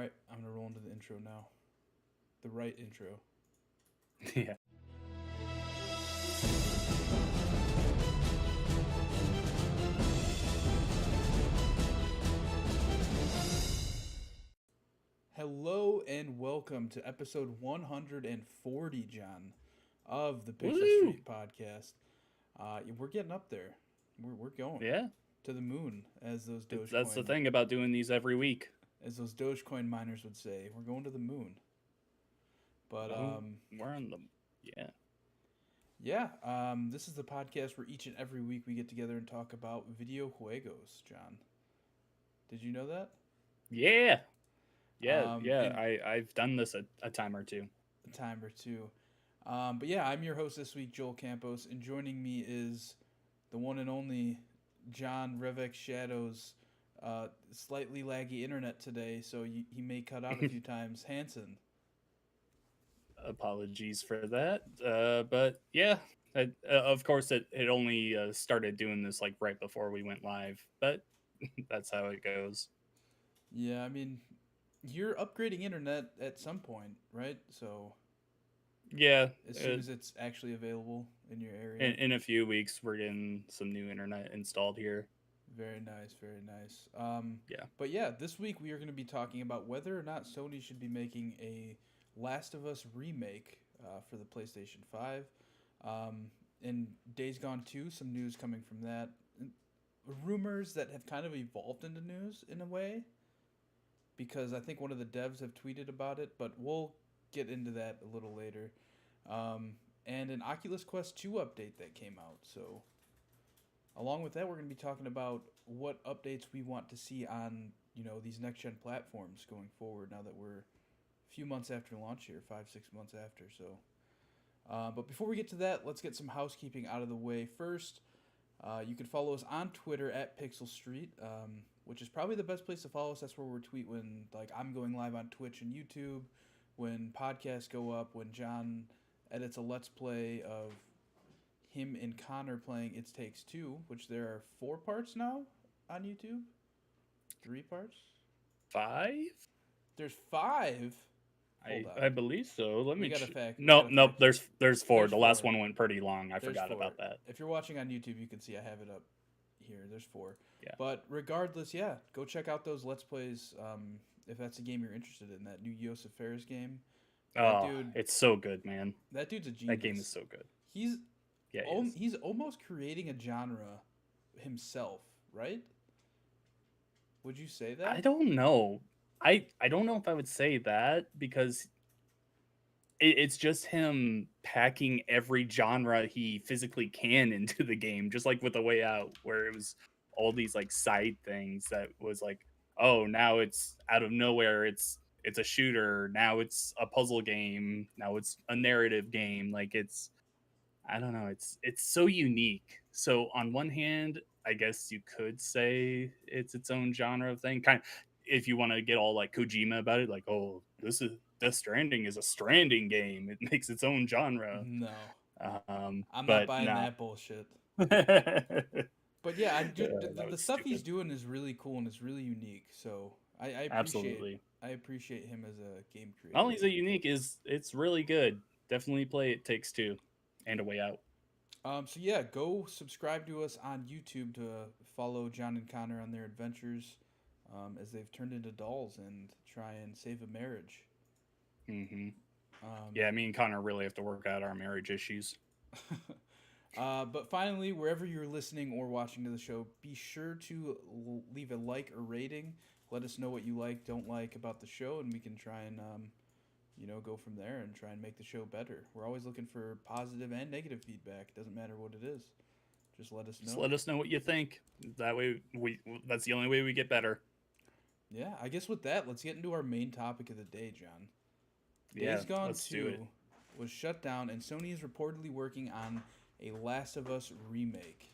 All right, I'm gonna roll into the intro now. The right intro. Yeah. Hello and welcome to episode 140, John, of the Pixel Woo! Street podcast. We're getting up there. We're going Yeah. to the moon, as those That's the Dogecoin thing about doing these every week. miners would say. We're going to the moon. But Oh, we're on the. Yeah. yeah, this is the podcast where each and every week we get together and talk about video juegos. John, did you know that? Yeah. Yeah. Yeah. And I've done this a time or two. a time or two. But yeah, I'm your host this week, Joel Campos, and joining me is the one and only John Revek Shadows. Slightly laggy internet today, so he may cut out a few times. Hanson. Apologies for that. But yeah. Of course, it only started doing this like right before we went live, but that's how it goes. Yeah, I mean, you're upgrading internet at some point, right? So Yeah. as soon as it's actually available in your area. In a few weeks, we're getting some new internet installed here. Very nice, very nice. Yeah. But yeah, this week we are going to be talking about whether or not Sony should be making a Last of Us remake for the PlayStation 5. In Days Gone 2, some news coming from that. Rumors that have kind of evolved into news in a way, because I think one of the devs have tweeted about it, but we'll get into that a little later. And an Oculus Quest 2 update that came out, so along with that, we're going to be talking about what updates we want to see on these next gen platforms going forward. Now that we're a few months after launch here, 5-6 months after. So, but before we get to that, let's get some housekeeping out of the way first. You can follow us on Twitter at Pixel Street, which is probably the best place to follow us. That's where we tweet when I'm going live on Twitch and YouTube, when podcasts go up, when John edits a Let's Play of him and Connor playing It Takes Two, which there are 4 parts now on YouTube. 3 parts. 5. There's 5. Hold on. I believe so. Let We me. got a fact. No, We got a nope. fact. There's 4. There's The last 4. one went pretty long. I There's forgot 4. about that. If you're watching on YouTube, you can see I have it up here. There's 4. Yeah. But regardless, yeah, go check out those Let's Plays if that's a game you're interested in. That new Joseph Fares game. Oh, it's so good, man. That dude's a genius. That game is so good. He's Yeah, he's almost creating a genre himself, right? Would you say that? I don't know. I don't know if I would say that because it's just him packing every genre he physically can into the game, just like with The Way Out, where it was all these like side things that was like, oh, now it's out of nowhere, it's a shooter, now it's a puzzle game, now it's a narrative game. Like I don't know, it's so unique. So on one hand, I guess you could say it's its own genre of thing. Kind of if you want to get all like Kojima about it, like, oh, this is Death Stranding is a Stranding game. It makes its own genre. No. I'm not But buying nah. that bullshit. That But yeah, the was stuff he's stupid. doing is really cool and is really unique. So Absolutely. I appreciate him as a game creator. Not only is it unique, is it's really good. Definitely play It Takes Two and A Way Out. So yeah, go subscribe to us on YouTube to follow John and Connor on their adventures as they've turned into dolls and try and save a marriage. Mm-hmm. Yeah, me and Connor really have to work out our marriage issues. But finally, wherever you're listening or watching to the show, be sure to leave a like or rating. Let us know what you like, don't like about the show, and we can try and go from there and try and make the show better. We're always looking for positive and negative feedback. It doesn't matter what it is. Just let us know. Just let us know what you think. That way, that's the only way we get better. Yeah, I guess with that, let's get into our main topic of the day, John. Yeah, Days Gone let's 2 do it. was shut down, and Sony is reportedly working on a Last of Us remake.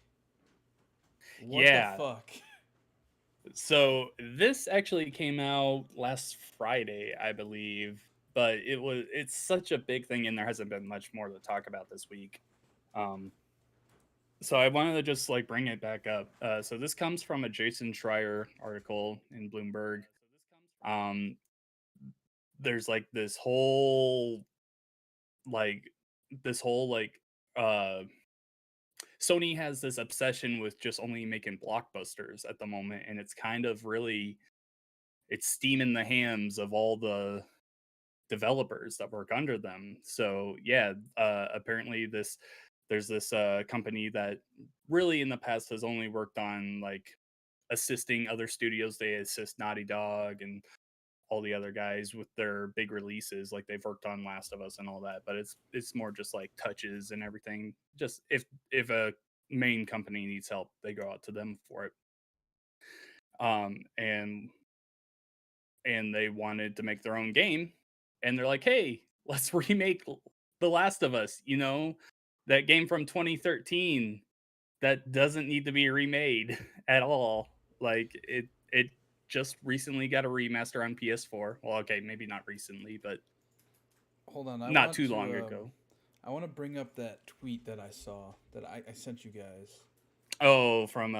What Yeah. the fuck? So this actually came out last Friday, I believe, but it's such a big thing, and there hasn't been much more to talk about this week. So I wanted to just like bring it back up. So this comes from a Jason Schreier article in Bloomberg. there's like like this whole like uh Sony has this obsession with just only making blockbusters at the moment, and it's kind of really it's steaming the hams of all the developers that work under them. So yeah, apparently there's this company that really in the past has only worked on like assisting other studios. They assist Naughty Dog and all the other guys with their big releases. Like they've worked on Last of Us and all that, but it's more just like touches and everything. Just if a main company needs help, they go out to them for it. Um, and and they wanted to make their own game, and they're like, "Hey, let's remake The Last of Us." That game from 2013 that doesn't need to be remade at all. Like it just recently got a remaster on PS4. Well, okay, maybe not recently, but Hold on, not too long ago. I want to bring up that tweet that I saw that I sent you guys. Oh, from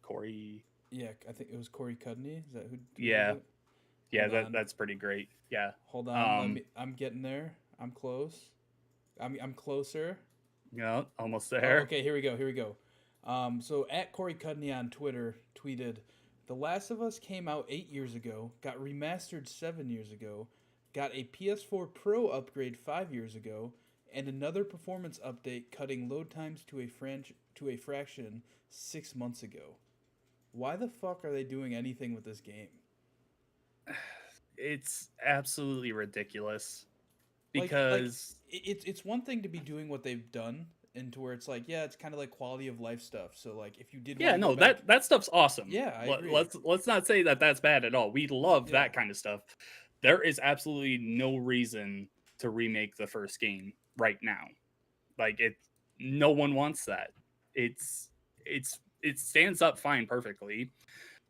Corey. Yeah, I think it was Corey Cudney. Is that who tweeted Yeah, it? yeah, Hold on, that's pretty great. Yeah. hold on. Let Um, me. I'm getting there. I'm close. I'm closer. almost Oh, there. okay. Here we go. Here we go. So at Corey Cudney on Twitter tweeted, "The Last of Us came out 8 years ago, got remastered 7 years ago, got a PS4 Pro upgrade 5 years ago, and another performance update cutting load times to a fraction 6 months ago. Why the fuck are they doing anything with this game? It's absolutely ridiculous Like because it's one thing to be doing what they've done." And to where it's like, yeah, it's kind of like quality of life stuff. So like, if you did want yeah, to go no, back, that stuff's awesome. yeah, I agree. Let's not say that that's bad at all. We love Yeah, that kind of stuff. There is absolutely no reason to remake the first game right now. Like no one wants that. It's it stands up fine perfectly.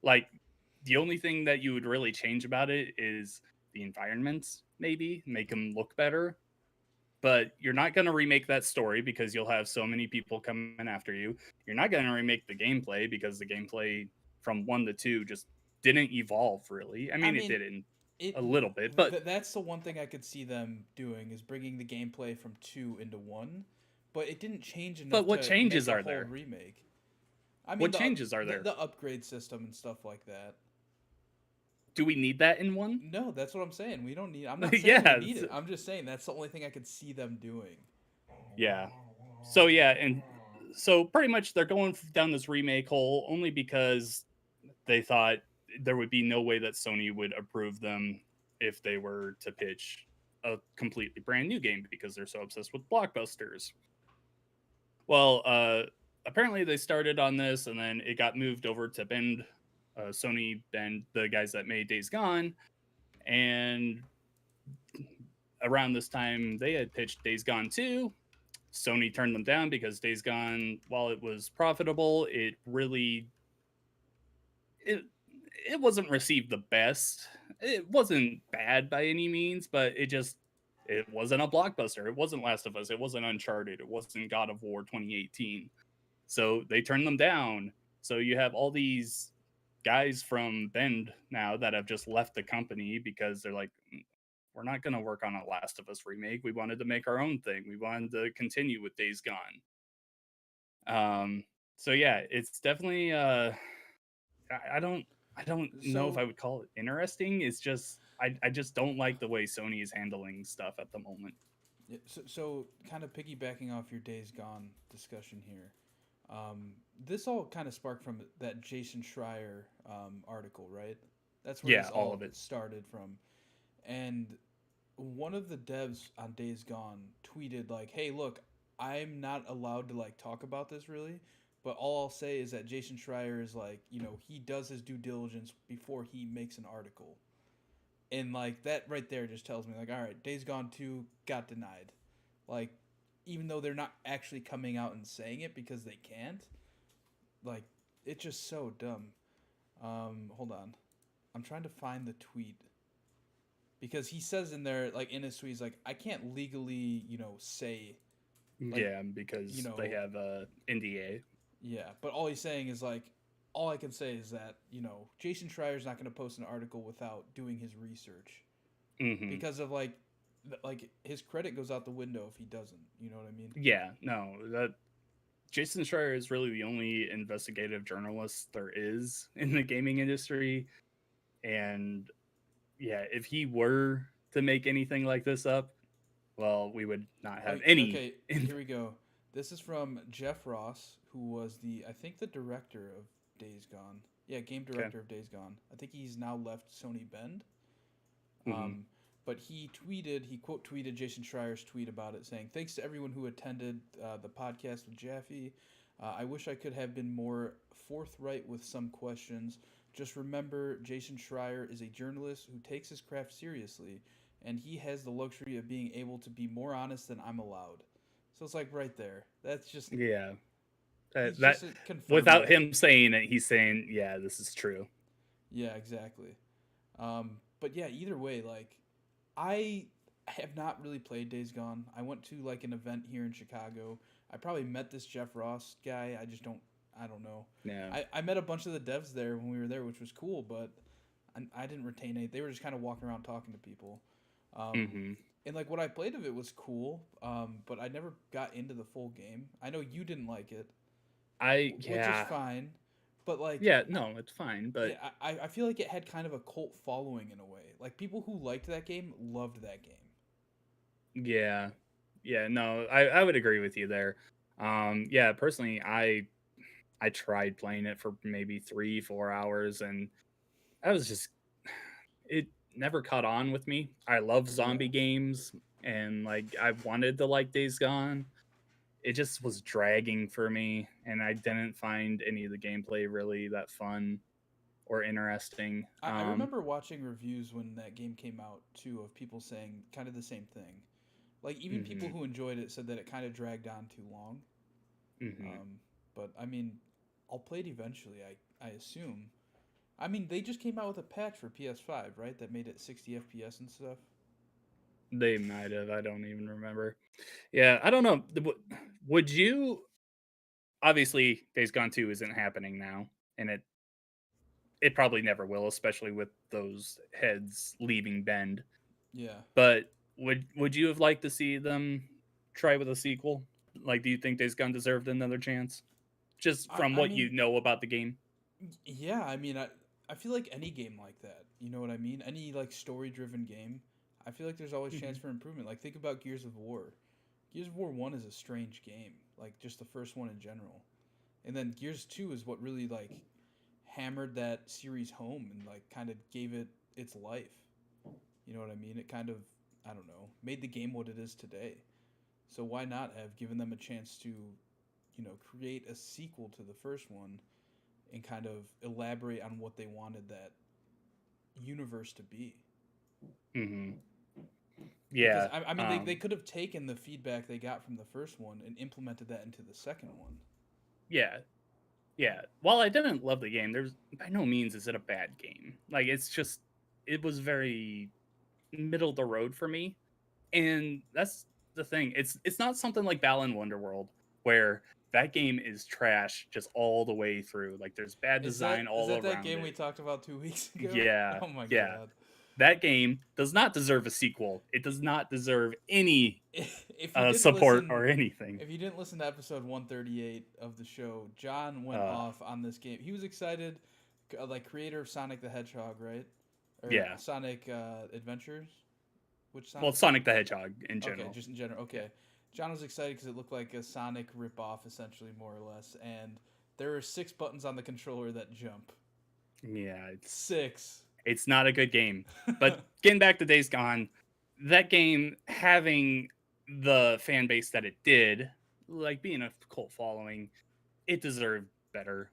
Like the only thing that you would really change about it is the environments, maybe make them look better. But you're not going to remake that story because you'll have so many people coming after you. You're not going to remake the gameplay because the gameplay from 1 to 2 just didn't evolve really. I I mean, it mean, did in it a little bit, but that's the one thing I could see them doing is bringing the gameplay from two into one, but it didn't change enough what to make changes a are whole there? remake. I mean, What changes are there? the upgrade system and stuff like that. Do we need that in one? No, that's what I'm saying. We don't need. I'm not saying we Yeah, need it. I'm just saying that's the only thing I could see them doing. yeah. So yeah, and so pretty much they're going down this remake hole only because they thought there would be no way that Sony would approve them if they were to pitch a completely brand new game because they're so obsessed with blockbusters. Well, apparently they started on this and then it got moved over to Bend, Sony Bend, the guys that made Days Gone, and around this time they had pitched Days Gone 2. Sony turned them down because Days Gone, while it was profitable, it it wasn't received the best. It wasn't bad by any means, but it wasn't a blockbuster. It wasn't Last of Us. It wasn't Uncharted. It wasn't God of War 2018. So they turned them down. So you have all these guys from Bend now that have just left the company because they're like, we're not going to work on a Last of Us remake. We wanted to make our own thing. We wanted to continue with Days Gone. So yeah, it's definitely I don't know if So I would call it interesting. It's just I just don't like the way Sony is handling stuff at the moment. yeah, so kind of piggybacking off your Days Gone discussion here. This all kind of sparked from that Jason Schreier article, right? That's where Yeah, this all of all it. started from. And one of the devs on Days Gone tweeted like, "Hey, look, I'm not allowed to like talk about this really, but all I'll say is that Jason Schreier is like, he does his due diligence before he makes an article." And like that right there just tells me like, all right, Days Gone 2 got denied. Like even though they're not actually coming out and saying it because they can't, like it's just so dumb. Hold on. I'm trying to find the tweet because he says in there like in his tweet he's like, I can't legally, say like, Yeah, you because they know, have a NDA. yeah, but all he's saying is like all I can say is that, Jason Schreier's not going to post an article without doing his research. Hmm. because of like his credit goes out the window if he doesn't. You know what I mean? Yeah, no, that Jason Schreier is really the only investigative journalist there is in the gaming industry, and yeah, if he were to make anything like this up, well, we would not Oh, have any. okay. Here we go. This is from Jeff Ross, who was I think the director of Days Gone. Yeah, game Okay. director of Days Gone. I think he's now left Sony Bend. Hmm. Um, but he quote tweeted Jason Schreier's tweet about it, saying, "Thanks to everyone who attended the podcast with Jaffe. I wish I could have been more forthright with some questions. Just remember, Jason Schreier is a journalist who takes his craft seriously, and he has the luxury of being able to be more honest than I'm allowed." So it's like right there. That's just Yeah, he's that just confirming without it. him saying it, he's saying, "Yeah, this is true." Yeah, exactly. But yeah, either way, like I have not really played Days Gone. I went to like an event here in Chicago. I probably met this Jeff Ross guy. I just don't. I don't know. Yeah. I met a bunch of the devs there when we were there, which was cool. But I didn't retain any. They were just kind of walking around talking to people. Um, Hmm. and like what I played of it was cool. But I never got into the full game. I know you didn't like it, which is Yeah, fine. But like yeah, no, it's fine, but yeah, I feel like it had kind of a cult following in a way. Like people who liked that game loved that game. yeah, yeah, no, I would agree with you there. Yeah, personally, I tried playing it for maybe 3 4 hours, and I was just it never caught on with me. I love Yeah. zombie games, and like I wanted to like Days Gone. It just was dragging for me, and I didn't find any of the gameplay really that fun or interesting. I remember watching reviews when that game came out too of people saying kind of the same thing. Like even people Mhm, who enjoyed it said that it kind of dragged on too long. mhm. Um, but I mean, I'll play it eventually. I assume. I mean, they just came out with a patch for PS5, right? That made it 60 FPS and stuff. They might have. I don't even remember. Yeah, I don't know. Would you? Obviously, Days Gone 2 isn't happening now, and it probably never will, especially with those heads leaving Bend. Yeah. But would you have liked to see them try with a sequel? Like, do you think Days Gone deserved another chance? Just from I what you mean, know about the game. yeah. I mean, I feel like any game like that. You know what I mean? Any like story driven game. I feel like there's always chance Hmm. for improvement. Like think about Gears of War. Gears of War 1 is a strange game, like just the first one in general. And then Gears 2 is what really like hammered that series home and like kind of gave it its life. You know what I mean? It kind of I don't know, made the game what it is today. So why not have given them a chance to, create a sequel to the first one and kind of elaborate on what they wanted that universe to be? Hmm. Because Yeah. I mean they could have taken the feedback they got from the first one and implemented that into the second one. Yeah. Yeah. While I didn't love the game, there's by no means is it a bad game. Like it's just it was very middle of the road for me. And that's the thing. It's not something like Balan Wonderworld where that game is trash just all the way through. Like there's bad Is design that all that around game we it. talked about 2 weeks ago? Yeah. Oh my Yeah. god! That game does not deserve a sequel. It does not deserve any If you didn't support listen, or anything. if you didn't listen to episode 138 of the show, John went Uh, off on this game. He was excited, like creator of Sonic the Hedgehog, right? Or yeah. Sonic Adventures. Which Well, Sonic? Sonic the Hedgehog in Okay, general. just in general. Yeah. Okay, John was excited because it looked like a Sonic ripoff, essentially, more or less. And there are 6 buttons on the controller that jump. Yeah, 6. it's not a good game. But getting back to Days Gone, that game having the fan base that it did, like being a cult following, it deserved better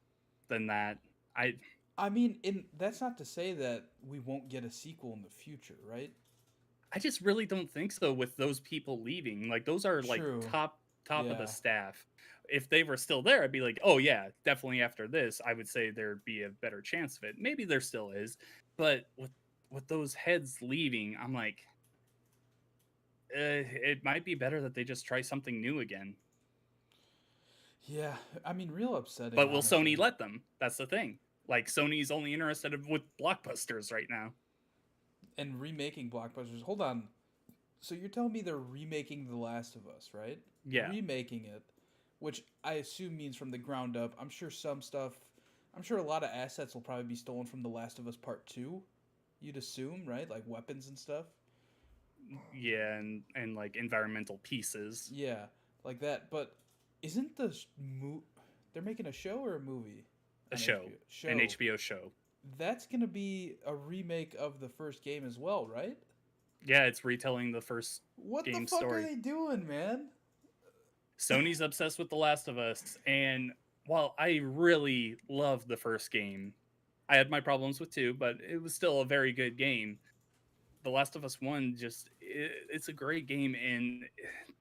than that. I I mean, that's not to say that we won't get a sequel in the future, right? I just really don't think so with those people leaving. Like those are like True. top of the Yeah. staff. If they were still there, I'd be like, "Oh yeah, definitely after this, I would say there'd be a better chance of it." Maybe there still is, but with those heads leaving, I'm like, it might be better that they just try something new again. Yeah. I mean, real upsetting, But will Sony honestly. let them? That's the thing. Like Sony's only interested with blockbusters right now. and remaking blockbusters. Hold on. So you're telling me they're remaking The Last of Us, right? Yeah. Remaking it, which I assume means from the ground up. I'm sure some stuff, I'm sure a lot of assets will probably be stolen from The Last of Us Part 2. You'd assume, right? Like weapons and stuff. Yeah, and like environmental pieces. Yeah, like that. But isn't the they're making a show or a movie A on show. HBO? An Show. HBO show. That's going to be a remake of the first game as well, right? Yeah, it's retelling the first What the game fuck are story. they doing, man? Sony's obsessed with The Last of Us, and while I really loved the first game, I had my problems with 2, but it was still a very good game. The Last of Us 1 it's a great game, and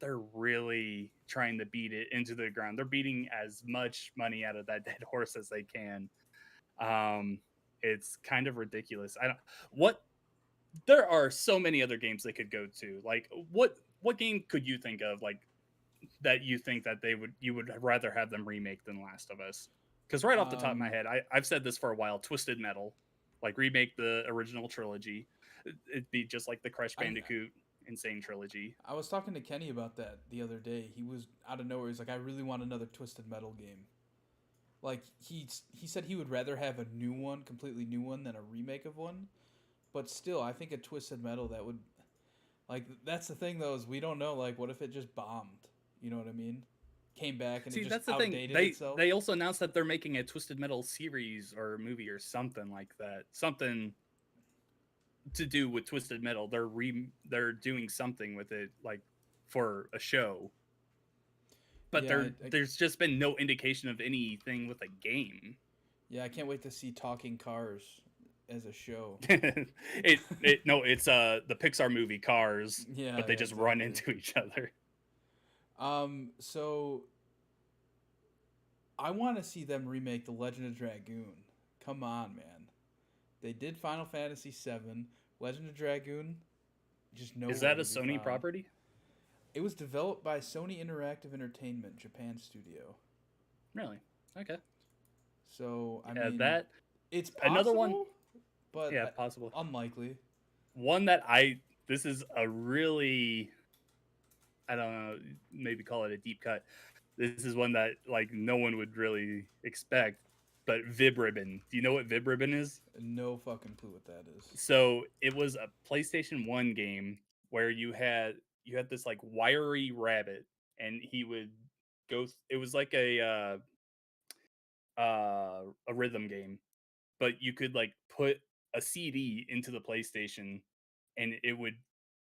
they're really trying to beat it into the ground. They're beating as much money out of that dead horse as they can. Um it's kind of ridiculous. I don't what There are so many other games they could go to. Like what game could you think of like that you think that you would rather have them remake than Last of Us? Because right off the top of my Um, head, I've said this for a while. Twisted Metal, like remake the original trilogy. It'd be just like the Crash I Bandicoot Insane trilogy. I was talking to Kenny about that the other day. He was out of nowhere. He's like, I really want another Twisted Metal game. Like he said he would rather have a new one, completely new one, than a remake of one. But still, I think a Twisted Metal that would like that's the thing though is we don't know like what if it just bombed. You know what I mean? Came back and it See, just that's the thing. outdated They itself. they also announced that they're making a Twisted Metal series or movie or something like that. Something to do with Twisted Metal. They're doing something with it, like for a show. But Yeah, there's just been no indication of anything with a game. yeah, I can't wait to see Talking Cars as a show. It's the Pixar movie Cars, Yeah, but they yeah, just run exactly. into each other. So I want to see them remake The Legend of Dragoon. Come on, man. They did Final Fantasy VII. Legend of Dragoon, just Is nowhere that a to be Sony found. property? It was developed by Sony Interactive Entertainment, Japan studio. Really? Okay. So, I Yeah, mean, that it's another one. possible, but Yeah, possible. unlikely. One that this is a really, I don't know, maybe call it a deep cut. This is one that like no one would really expect. But Vib Ribbon. Do you know what Vib Ribbon is? No fucking clue what that is. So it was a PlayStation 1 game where you had this like wiry rabbit, and he would it was like a rhythm game, but you could like put a CD into the PlayStation, and it would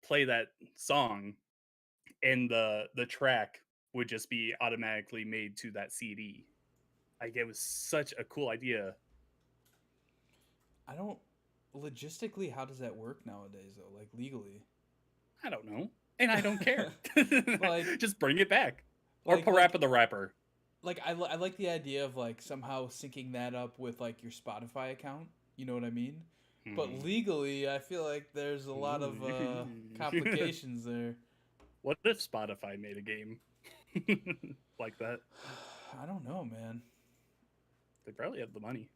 play that song, and the track would just be automatically made to that CD. Like it was such a cool idea. I don't. Logistically, how does that work nowadays, though? Like, legally? I don't know, and I don't care. like, Just bring it back, or like, like, Parappa the Rapper. I like the idea of like somehow syncing that up with like your Spotify account. You know what I mean? But Mhm. legally, I feel like there's a lot of complications there. What if Spotify made a game like that? I don't know, man. They probably have the money.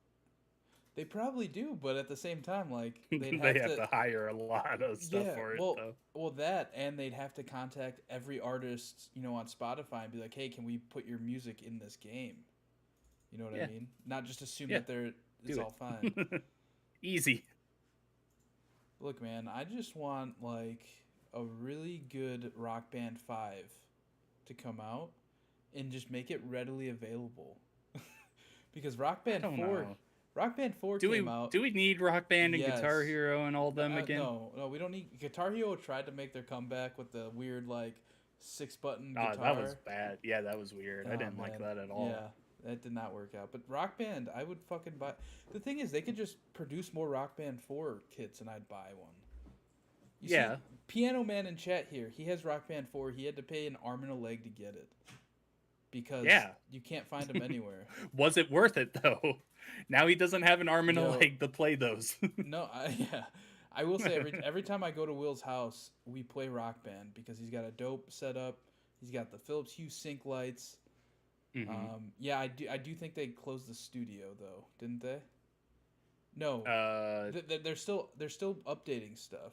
They probably do, but at the same time, like they'd They have have to. to hire a lot of stuff Yeah, for it, well, though. that, and they'd have to contact every artist, on Spotify and be like, "Hey, can we put your music in this game?" You know what I Yeah, mean? Not just assume yeah, that it's do all fine. it. Easy. Look, man, I just want like a really good Rock Band 5 to come out and just make it readily available. Because I don't know. Rock Band 4 came out. Do we need Rock Band and Guitar Yes. Hero and all them again? No, we don't need Guitar Hero tried to make their comeback with the weird like 6-button Oh, that was guitar. bad. Yeah, that was weird. I Oh didn't like man. that at all. Yeah. That did not work out. But Rock Band, I would fucking buy. The thing is, they could just produce more Rock Band 4 kits and I'd buy one. You Yeah. see, Piano Man in chat here, he has Rock Band 4. He had to pay an arm and a leg to get it. Because Yeah. you can't find them anywhere. Was it worth it though? Now he doesn't have an arm and a Yo. leg to play those. No, yeah. I will say every time I go to Will's house, we play Rock Band because he's got a dope setup. He's got the Philips Hue sync lights. Mhm. Yeah, I do think they closed the studio though, didn't they? No, Uh, they're still updating stuff,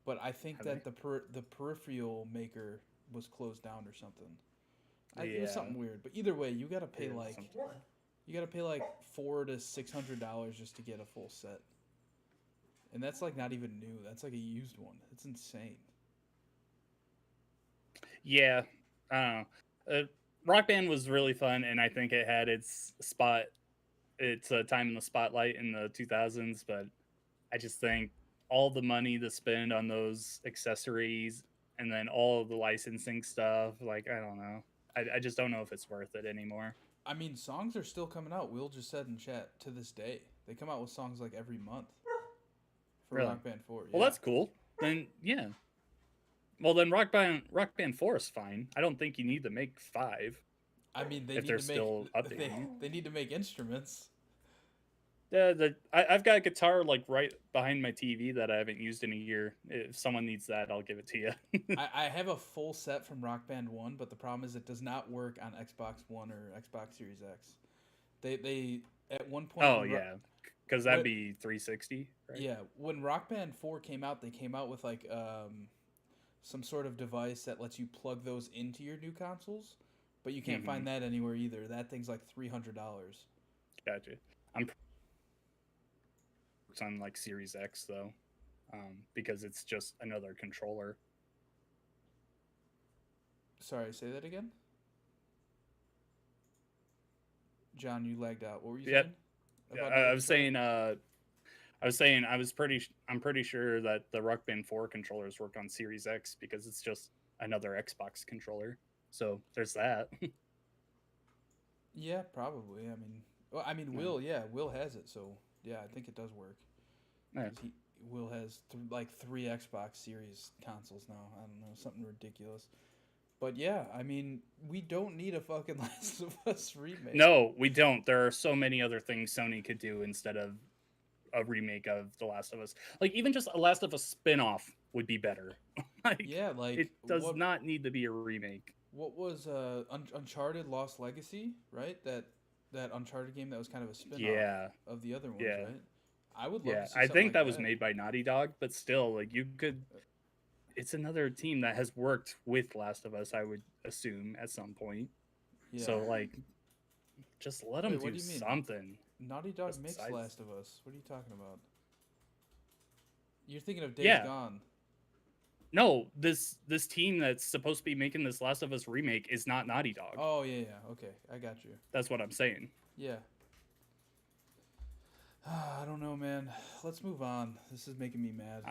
but I think have they? that the peripheral maker was closed down or something. It was Yeah, something weird, but either way, you gotta pay yeah, like something. $400 to $600 just to get a full set, and that's like not even new. That's like a used one. It's insane. Yeah, I don't know. Rock Band was really fun, and I think it had its time in the spotlight in the 2000s. But I just think all the money to spend on those accessories and then all of the licensing stuff, like I don't know. I just don't know if it's worth it anymore. I mean, songs are still coming out. Will just said in chat to this day. They come out with songs like every month for Really? Rock Band 4. Well, Yeah. that's cool. Then yeah. Well, then Rock Band 4 is fine. I don't think you need to make 5 I mean, they if need they're to make still updating. they need to make instruments. I've got a guitar like right behind my TV that I haven't used in a year. If someone needs that, I'll give it to you. I have a full set from Rock Band 1, but the problem is it does not work on Xbox One or Xbox Series X. They at one point Oh yeah, because that'd when be 360, right? yeah, when Rock Band 4 came out, they came out with like some sort of device that lets you plug those into your new consoles, but you can't Mm-hmm. find that anywhere either. That thing's like $300. Gotcha. I'm on like Series X though, because it's just another controller. Sorry, say that again. John, you lagged out. What were you Yep. saying about I another was controller? saying. I was saying I'm pretty sure that the Rock Band 4 controllers work on Series X because it's just another Xbox controller. So there's that. Yeah, probably. I mean, well, I mean, Yeah. Will has it, so yeah, I think it does work. Yeah. Because Will has like three Xbox Series consoles now. I don't know, something ridiculous. But yeah, I mean, we don't need a fucking Last of Us remake. No, we don't. There are so many other things Sony could do instead of a remake of The Last of Us. Like even just a Last of Us spin-off would be better. Like Yeah, like it does not need to be a remake. what was Uncharted Lost Legacy, right? That Uncharted game that was kind of a spin-off Yeah. of the other ones, Yeah. right? I would love to Yeah. see I something think like that was that. made by Naughty Dog, but still like you could it's another team that has worked with Last of Us, I would assume at some point. Yeah. So like just let them Wait, what do do you mean? something Naughty Dog makes besides Last of Us. What are you talking about? You're thinking of Days yeah. Gone. No, this team that's supposed to be making this Last of Us remake is not Naughty Dog. Oh yeah, yeah. Okay, I got you. That's what I'm saying. Yeah. I don't know, man. Let's move on. This is making me mad.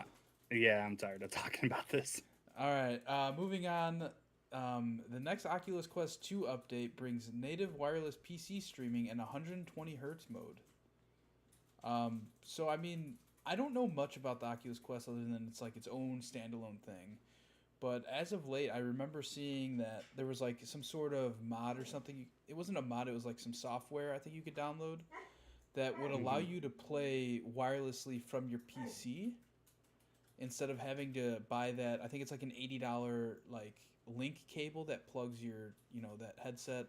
Yeah, I'm tired of talking about this. All right, moving on. The next Oculus Quest 2 update brings native wireless PC streaming in 120 hertz mode. So I mean, I don't know much about the Oculus Quest other than it's like its own standalone thing. But as of late, I remember seeing that there was like some sort of mod or something. It wasn't a mod; it was like some software I think you could download that would allow Mm-hmm. you to play wirelessly from your PC instead of having to buy that. I think it's like an $80 like link cable that plugs your that headset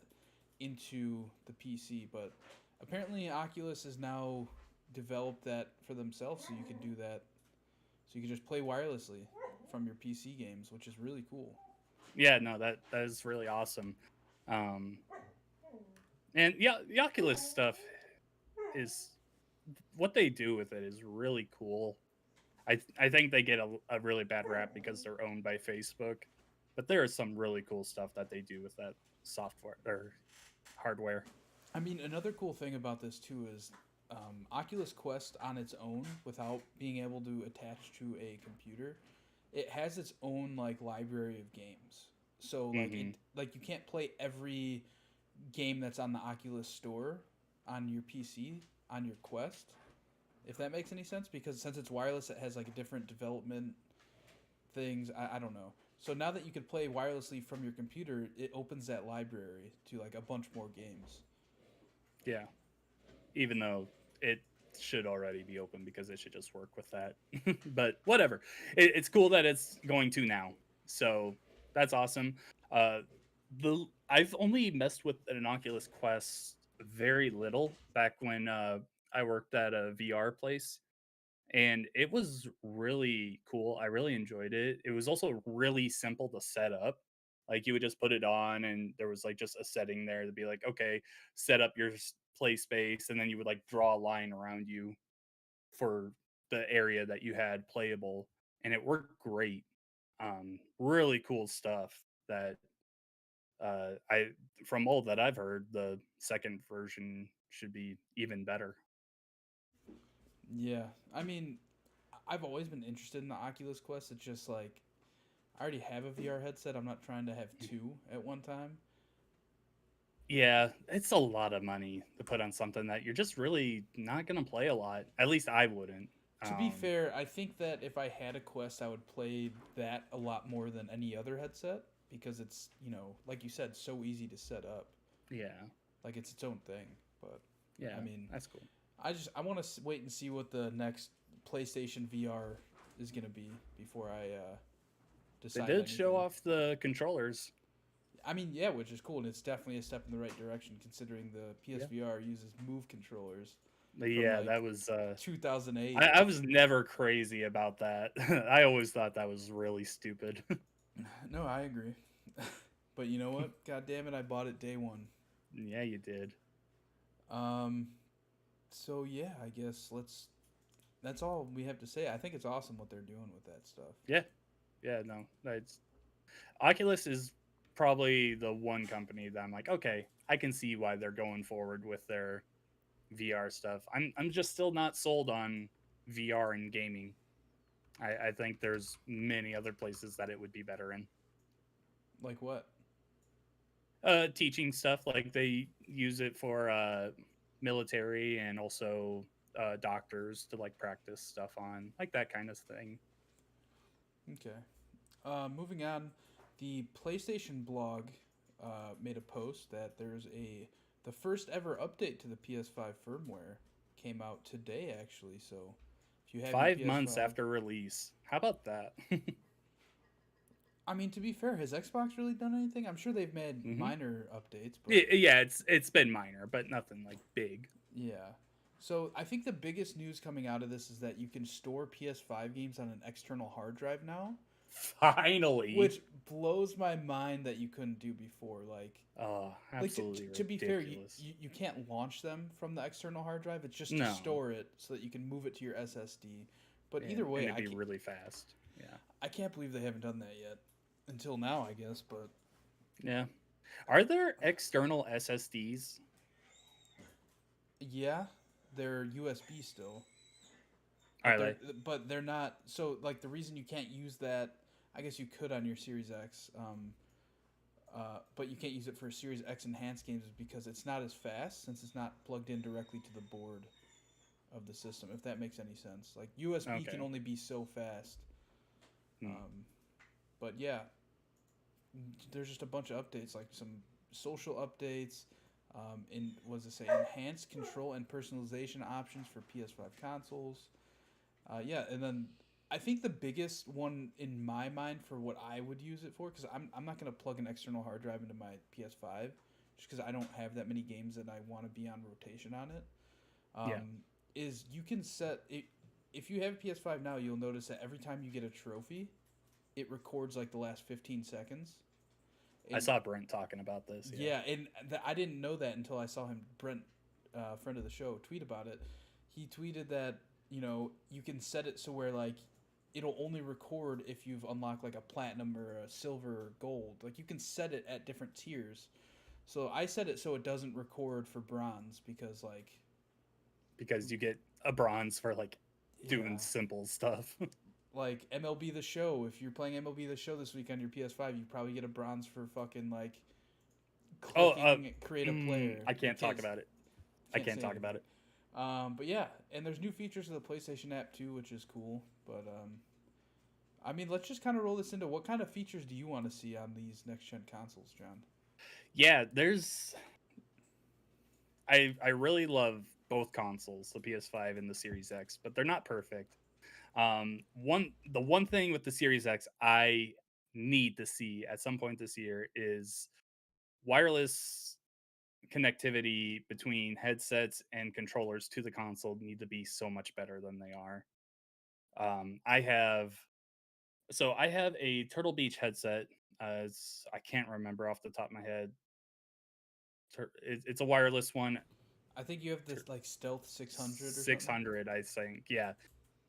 into the PC. But apparently, Oculus has now developed that for themselves, so you can do that. So you can just play wirelessly from your PC games, which is really cool. Yeah, no, that is really awesome. Um, and yeah, the Oculus stuff is what they do with it is really cool. I think they get a really bad rap because they're owned by Facebook, but there is some really cool stuff that they do with that software or hardware. I mean, another cool thing about this too is Oculus Quest on its own, without being able to attach to a computer, it has its own like library of games. So Mm-hmm. like you can't play every game that's on the Oculus store on your PC on your Quest, if that makes any sense. Because since it's wireless, it has like a different development things. I don't know. So now that you can play wirelessly from your computer, it opens that library to like a bunch more games. Yeah, even though it should already be open because it should just work with that. But whatever. It's cool that it's going to now. So that's awesome. Uh, the I've only messed with an Oculus Quest very little back when I worked at a VR place, and it was really cool. I really enjoyed it. It was also really simple to set up. Like you would just put it on, and there was like just a setting there to be like, okay, set up your play space, and then you would like draw a line around you for the area that you had playable, and it worked great. Really cool stuff that I from all that I've heard, the second version should be even better. Yeah, I mean, I've always been interested in the Oculus Quest. It's just like I already have a VR headset. I'm not trying to have two at one time. Yeah, it's a lot of money to put on something that you're just really not gonna play a lot. At least I wouldn't. To be Um, fair, I think that if I had a Quest, I would play that a lot more than any other headset because it's, like you said, so easy to set up. yeah, Like it's its own thing. But I yeah, mean, that's cool. I want to wait and see what the next PlayStation VR is going to be before I They decide did show anything. off the controllers. I mean, yeah, which is cool, and it's definitely a step in the right direction considering the Yeah, PSVR uses Move controllers but from yeah, like that was. 2008. I was never crazy about that. I always thought that was really stupid. No, I agree. But you know what? God damn it, I bought it day one. Yeah, you did. Um, so yeah, I guess that's all we have to say. I think it's awesome what they're doing with that stuff. Yeah, yeah, no, that's Oculus is probably the one company that I'm like, okay, I can see why they're going forward with their VR stuff. I'm just still not sold on VR and gaming. I think there's many other places that it would be better in. Like what? Teaching stuff like they use it for military and also doctors to like practice stuff on, like that kind of thing. Okay. Moving on, the PlayStation blog made a post that the first ever update to the PS5 firmware came out today actually. So if you have your 5 months PS5, after release. How about that? I mean to be fair, has Xbox really done anything? I'm sure they've made hmm minor updates, but Yeah, it's been minor, but nothing like big. yeah. So I think the biggest news coming out of this is that you can store PS5 games on an external hard drive now, Finally. which blows my mind that you couldn't do before. Oh, Like absolutely to be fair, ridiculous. you can't launch them from the external hard drive. It's just to No, store it so that you can move it to your SSD. But either and way, it'd be really fast. Yeah, I can't believe they haven't done that yet until now. I guess, but yeah. Are there external SSDs? yeah, they're USB still, but Are they? they're not. So like the reason you can't use that, I guess you could on your Series X. But you can't use it for Series X enhanced games is because it's not as fast since it's not plugged in directly to the board of the system. If that makes any sense, like USB can Okay. only be so fast. Hmm. But yeah, there's just a bunch of updates, like some social updates. In what does it say? Enhanced control and personalization options for PS5 consoles. Yeah, and then I think the biggest one in my mind for what I would use it for, because I'm not going to plug an external hard drive into my PS5 just because I don't have that many games that I want to be on rotation on it, Yeah, is you can set it. If you have a PS5 now, you'll notice that every time you get a trophy, it records like the last 15 seconds. I And saw Brent talking about this. Yeah. yeah, and I didn't know that until I saw him, Brent, friend of the show, tweet about it. He tweeted that you can set it so where like it'll only record if you've unlocked like a platinum or a silver or gold. Like you can set it at different tiers. So I set it so it doesn't record for bronze because like Because you get a bronze for like doing yeah, simple stuff. like MLB The Show. If you're playing MLB The Show this week on your PS5, you probably get a bronze for fucking like Oh, clicking create a player. I You can't talk about it. I can't can't say talk about anything. it. But yeah, and there's new features to the PlayStation app too, which is cool. But I mean, let's just kind of roll this into what kind of features do you want to see on these next gen consoles, John? Yeah, there's I really love both consoles, the PS5 and the Series X, but they're not perfect. The one thing with the Series X I need to see at some point this year is wireless connectivity between headsets and controllers to the console need to be so much better than they are. I have I have a Turtle Beach headset. I can't remember off the top of my head. It's a wireless one. I think you have this like Stealth 600 or something. 600, I think. Yeah.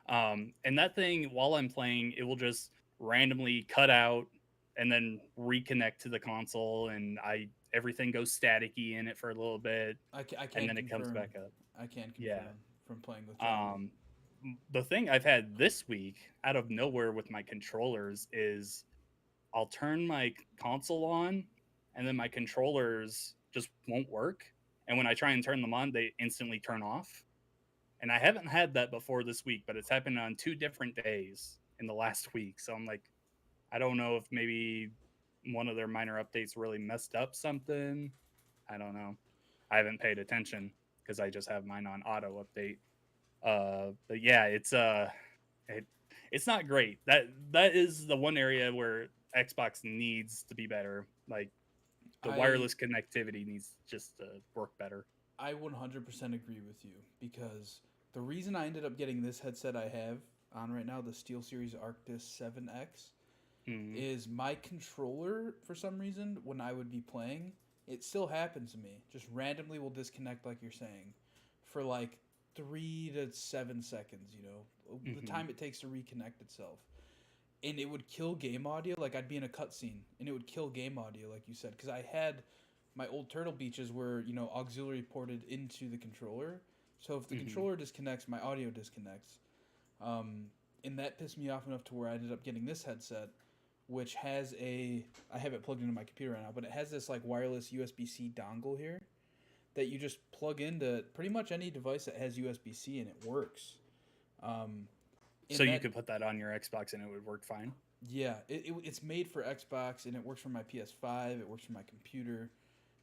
And that thing, while I'm playing, it will just randomly cut out and then reconnect to the console, and I everything goes staticky in it for a little bit, I and can then it comes confirm. back up. I can Yeah. confirm from playing with John. Um, the thing I've had this week out of nowhere with my controllers is I'll turn my console on, and then my controllers just won't work. And when I try and turn them on, they instantly turn off. And I haven't had that before this week, but it's happened on 2 different days in the last week. So I'm like, I don't know if maybe one of their minor updates really messed up something. I don't know. I haven't paid attention because I just have mine on auto update. But yeah, it, it's not great. That is the one area where Xbox needs to be better. Like the I wireless connectivity needs just to work better. I 100% agree with you because the reason I ended up getting this headset I have on right now, the SteelSeries Arctis 7X, Mm-hmm. is my controller for some reason when I would be playing, it still happens to me. Just randomly will disconnect like you're saying for like 3 to 7 seconds, the Mm-hmm. time it takes to reconnect itself. And it would kill game audio. Like I'd be in a cutscene and it would kill game audio, like you said, because I had my old Turtle Beaches were auxiliary ported into the controller. So if the Mm-hmm. controller disconnects, my audio disconnects. Um, and that pissed me off enough to where I ended up getting this headset, which has I have it plugged into my computer right now, but it has this like wireless USB-C dongle here that you just plug into pretty much any device that has USB-C and it works. Um, So and you that could put that on your Xbox and it would work fine. Yeah, it's made for Xbox and it works for my PS5. It works for my computer.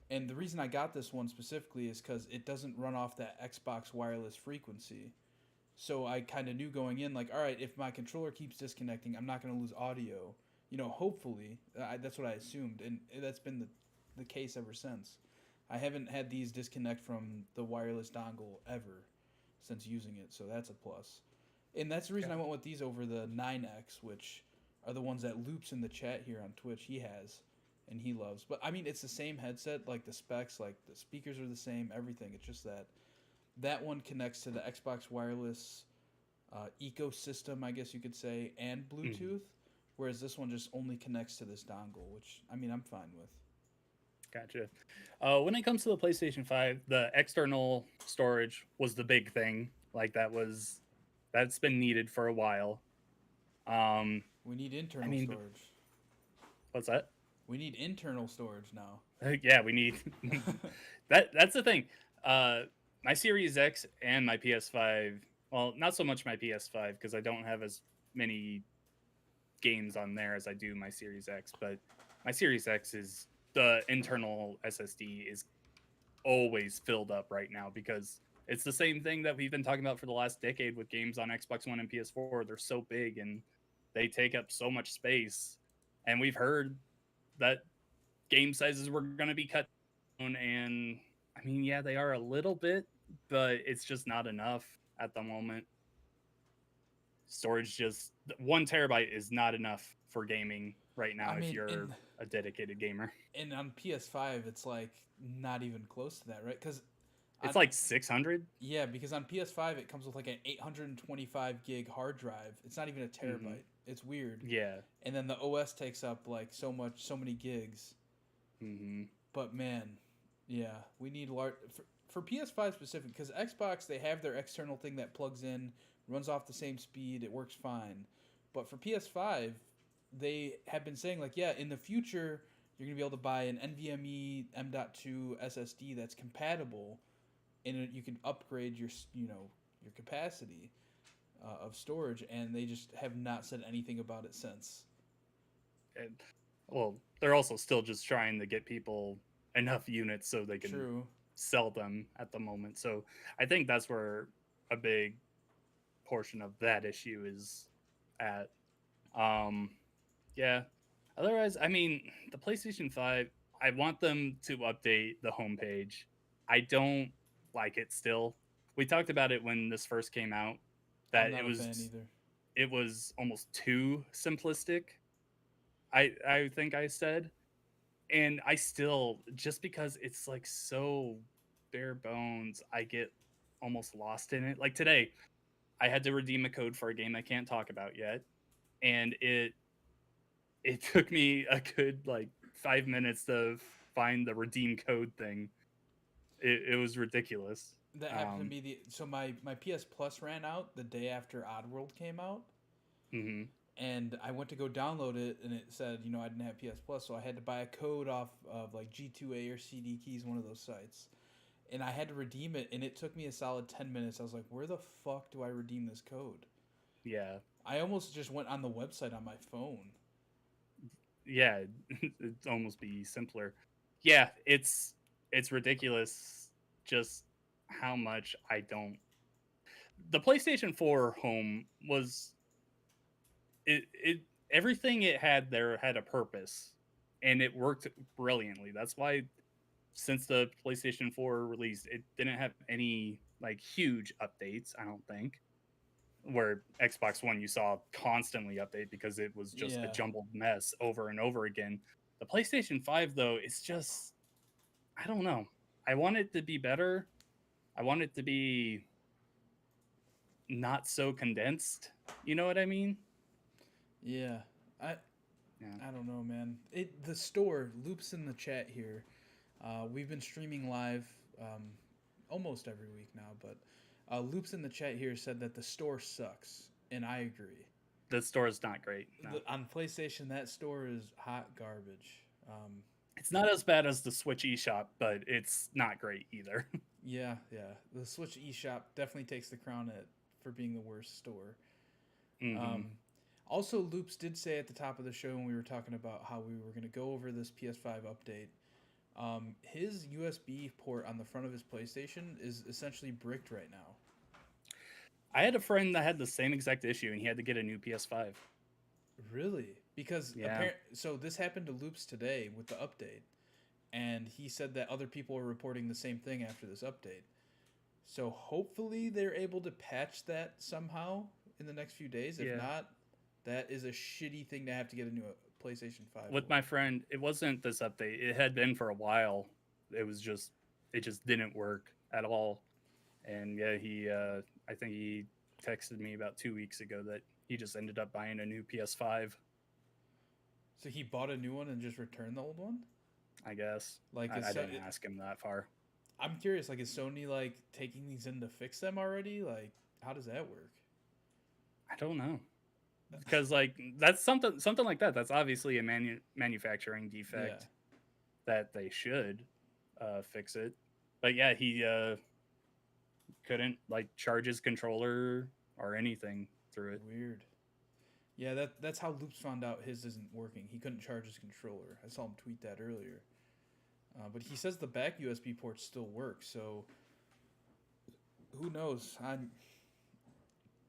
And the reason I got this one specifically is because it doesn't run off that Xbox wireless frequency. So I kind of knew going in, like, all right, if my controller keeps disconnecting, I'm not going to lose audio. Hopefully, that's what I assumed, and that's been the case ever since. I haven't had these disconnect from the wireless dongle ever since using it, so that's a plus. And that's the reason I Okay. went with these over the 9X, which are the ones that Loops in the chat here on Twitch he has and he loves. But I mean, it's the same headset, like the specs, like the speakers are the same, everything. It's just that one connects to the Xbox wireless ecosystem, I guess you could say, and Mhm. Bluetooth, whereas this one just only connects to this dongle, which I mean, I'm fine with. Gotcha. When it comes to the PlayStation 5, the external storage was the big thing. Like that's been needed for a while. Um, We need I internal mean, storage. what's that? We need internal storage now. Yeah, we need that's the thing. Uh, my Series X and my PS5. Well, not so much my PS5 because I don't have as many games on there as I do my Series X, but my Series X is the internal SSD is always filled up right now because it's the same thing that we've been talking about for the last decade with games on Xbox One and PS4. They're so big and they take up so much space. And we've heard that game sizes were going to be cut down. And I mean, yeah, they are a little bit, but it's just not enough at the moment. Storage just 1 terabyte is not enough for gaming right I now if mean, you're a dedicated gamer. and on PS5, it's like not even close to that, right? Because It's on like 600. Yeah, because on PS5 it comes with like an 825 gig hard drive. It's not even a Mm-hmm. terabyte. It's weird. Yeah. And then the OS takes up like so many gigs. Mm-hmm. But man, yeah, we need large for PS5 specific because Xbox they have their external thing that plugs in, runs off the same speed, it works fine. But for PS5, they have been saying like, yeah, in the future you're gonna be able to buy an NVMe M.2 SSD that's compatible, and you can upgrade your capacity of storage, and they just have not said anything about it since. And, well, they're also still just trying to get people enough units so they can True. sell them at the moment. So I think that's where a big portion of that issue is at. Um, yeah. Otherwise, I mean, the PlayStation 5, I want them to update the homepage. I don't like it still. We talked about it when this first came out I'm that not a fan either. it was almost too simplistic. I think I said, and I still, just because it's like so bare bones, I get almost lost in it. Like today, I had to redeem a code for a game I can't talk about yet, and it took me a good like 5 minutes to find the redeem code thing. It was ridiculous. That happened to Um, me. My PS Plus ran out the day after Oddworld came out, mhm. and I went to go download it, and it said, I didn't have PS Plus, so I had to buy a code off of like G2A or CD Keys, one of those sites, and I had to redeem it, and it took me a solid 10 minutes. I was like, where the fuck do I redeem this code? Yeah, I almost just went on the website on my phone. yeah, it'd almost be simpler. Yeah, it's ridiculous just how much I don't. The PlayStation 4 home was it everything it had there had a purpose and it worked brilliantly. That's why since the PlayStation 4 release, it didn't have any like huge updates, I don't think. Where Xbox One you saw constantly update because it was just a Yeah, jumbled mess over and over again. The PlayStation 5 though, it's just I don't know. I want it to be better. I want it to be not so condensed. You know what I mean? yeah. I Yeah. I don't know, man. The store Loops in the chat here. We've been streaming live almost every week now, but Loops in the chat here said that the store sucks, and I agree. The store is not great. No. On PlayStation, that store is hot garbage. It's not as bad as the Switch eShop, but it's not great either. Yeah, yeah. The Switch eShop definitely takes the crown for being the worst store. hmm Um, Also, Loops did say at the top of the show when we were talking about how we were going to go over this PS5 update. His USB port on the front of his PlayStation is essentially bricked right now. I had a friend that had the same exact issue, and he had to get a new PS5. Really? Because Yeah, so this happened to Loops today with the update, and he said that other people are reporting the same thing after this update. So hopefully they're able to patch that somehow in the next few days. If yeah. not, that is a shitty thing to have to get a new PlayStation 5 With for. my friend, it wasn't this update. It had been for a while. It was just, it just didn't work at all. And yeah, I think he texted me about 2 weeks ago that he just ended up buying a new PS5. So he bought a new one and just returned the old one? I guess Like, I didn't ask him that far. I'm curious, like, is Sony, like, taking these in to fix them already? Like, how does that work? I don't know because like that's something like that. That's obviously a manufacturing Yeah. defect that they should fix it. But yeah, he couldn't like charge his controller or anything through it. Weird. Yeah, that's how Loops found out his isn't working. He couldn't charge his controller. I saw him tweet that earlier. But he says the back USB ports still work, so who knows? I'm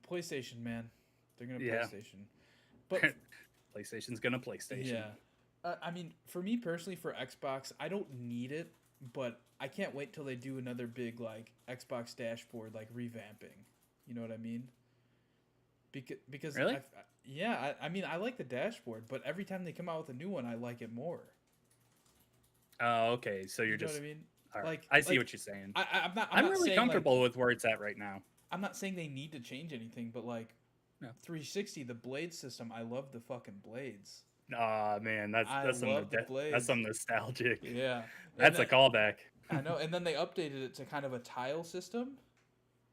PlayStation, man. They're gonna Yeah, PlayStation. But PlayStation's gonna PlayStation. yeah, I mean, for me personally, for Xbox, I don't need it, but I can't wait till they do another big like Xbox dashboard like revamping. You know what I mean? Because Really? yeah, I mean I like the dashboard, but every time they come out with a new one, I like it more. Oh, okay. So you're You know what I just mean? all right. I see what you're saying. I'm I'm not really saying like comfortable with where it's at right now. I'm not saying they need to change anything, but like No. 360, the blade system, I love the fucking blades. Ah, man, I love the that's blades. some nostalgic. Yeah, and That's a callback. I know, and then they updated it to kind of a tile system,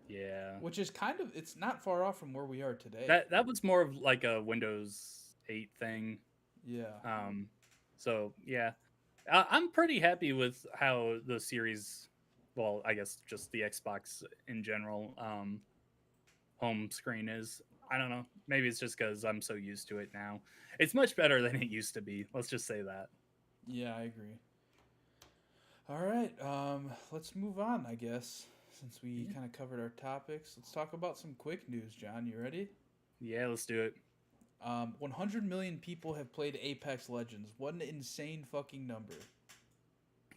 Yeah. which is kind of it's not far off from where we are today. That was more of like a Windows 8 thing. Yeah, Um, so yeah, I'm pretty happy with how the series. Well, I guess just the Xbox in general. Home screen is. I don't know. Maybe it's just because I'm so used to it now. It's much better than it used to be. Let's just say that. yeah, I agree. All right, let's move on, I guess. Since we Yeah. kind of covered our topics, let's talk about some quick news. John, you ready? Yeah, let's do it. 100 million people have played Apex Legends. What an insane fucking number.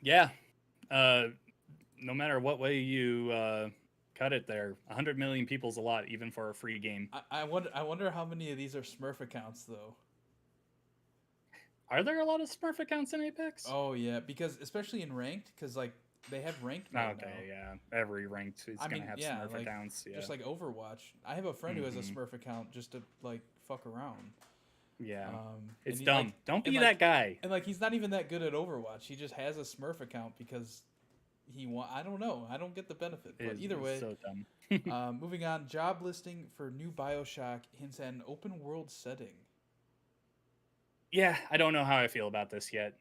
Yeah. Uh, no matter what way you cut it, there, 100 million people's a lot, even for a free game. I wonder how many of these are Smurf accounts though. Are there a lot of Smurf accounts in Apex? Oh yeah, because especially in ranked, because like they have ranked mode now. Okay, yeah. Every ranked is I gonna mean, have yeah, Smurf like accounts. Yeah. just like Overwatch. I have a friend who has a Hmm. Smurf account just to like fuck around. Yeah. And It's he like dumb. Don't and be like that guy. and like he's not even that good at Overwatch. He just has a Smurf account because I don't know. I don't get the benefit. But either Is way, so dumb. moving on. Job listing for new BioShock hints at an open world setting. Yeah, I don't know how I feel about this yet.